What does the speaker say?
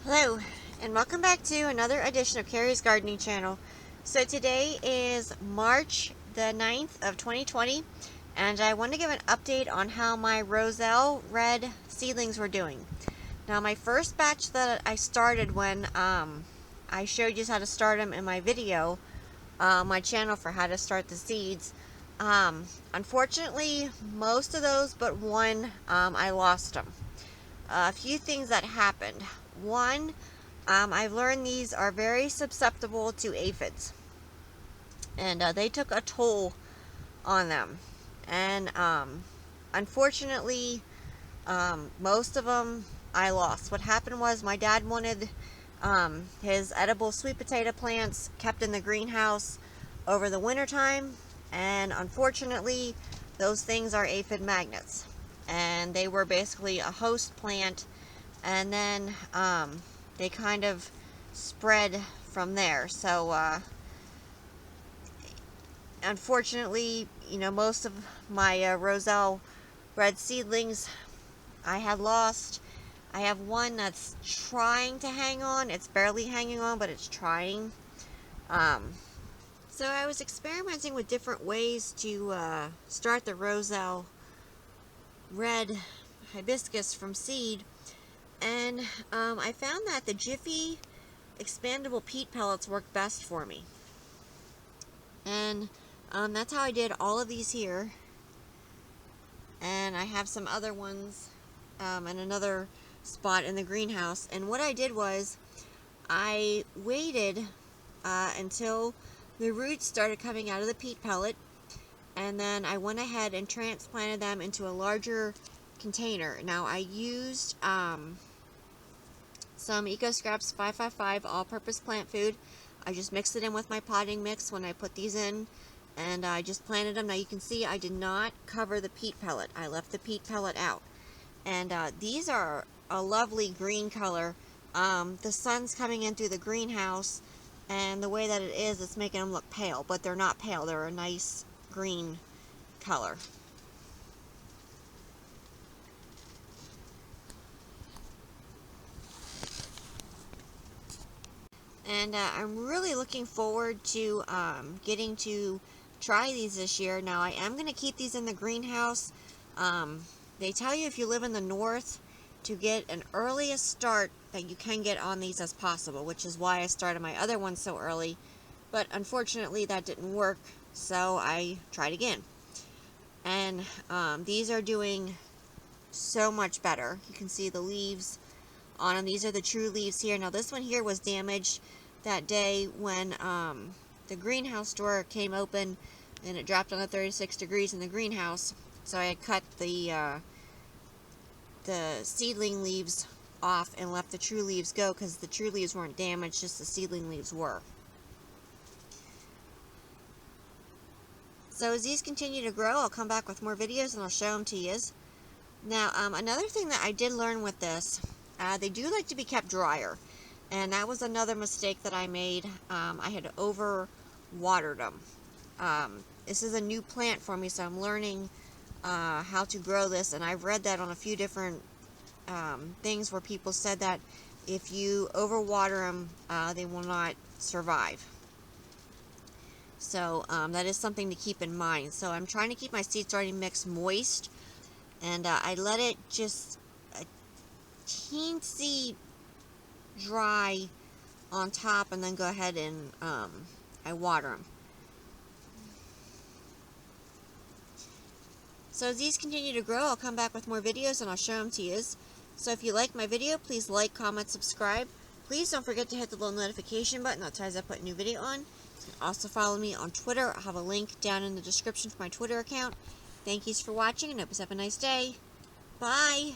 Hello, and welcome back to another edition of Carrie's Gardening Channel. So today is March the 9th of 2020, and I want to give an update on how my Roselle red seedlings were doing. Now, my first batch that I started when I showed you how to start them in my video, my channel for how to start the seeds, unfortunately, most of those but one, I lost them. A few things that happened. One, I've learned these are very susceptible to aphids, and they took a toll on them. And unfortunately, most of them I lost. What happened was my dad wanted his edible sweet potato plants kept in the greenhouse over the winter time, and unfortunately, those things are aphid magnets. And they were basically a host plant, and then they kind of spread from there. So unfortunately, most of my Roselle red seedlings I had lost. I have one that's trying to hang on. It's barely hanging on, but it's trying. So I was experimenting with different ways to start the Roselle red hibiscus from seed, and I found that the Jiffy expandable peat pellets work best for me. And that's how I did all of these here. And I have some other ones in another spot in the greenhouse. And what I did was I waited until the roots started coming out of the peat pellet, and then I went ahead and transplanted them into a larger container. Now I used some Eco Scraps 555 all-purpose plant food. I just mixed it in with my potting mix when I put these in, and I just planted them. Now you can see I did not cover the peat pellet. I left the peat pellet out. And these are a lovely green color. The sun's coming in through the greenhouse, and the way that it is, it's making them look pale, but they're not pale. They're a nice green color. And I'm really looking forward to getting to try these this year. Now, I am going to keep these in the greenhouse. They tell you if you live in the north to get an earliest start that you can get on these as possible, which is why I started my other ones so early. But unfortunately, that didn't work, so I tried again. And these are doing so much better. You can see the leaves on them. These are the true leaves here. Now, this one here was damaged that day when the greenhouse door came open and it dropped on to 36 degrees in the greenhouse. So I had cut the seedling leaves off and left the true leaves go, because the true leaves weren't damaged, just the seedling leaves were. So as these continue to grow, I'll come back with more videos and I'll show them to you. Now, another thing that I did learn with this, they do like to be kept drier. And that was another mistake that I made. I had over-watered them. This is a new plant for me, so I'm learning how to grow this. And I've read that on a few different things where people said that if you overwater them, they will not survive. So that is something to keep in mind. So I'm trying to keep my seed starting mix moist. And I let it just a teensy dry on top, and then go ahead and I water them. So as these continue to grow, I'll come back with more videos and I'll show them to you. So if you like my video, please like, comment, subscribe. Please don't forget to hit the little notification button. That tells I put a new video on. You can also follow me on Twitter. I'll have a link down in the description for my Twitter account. Thank you for watching, and hope you have a nice day. Bye!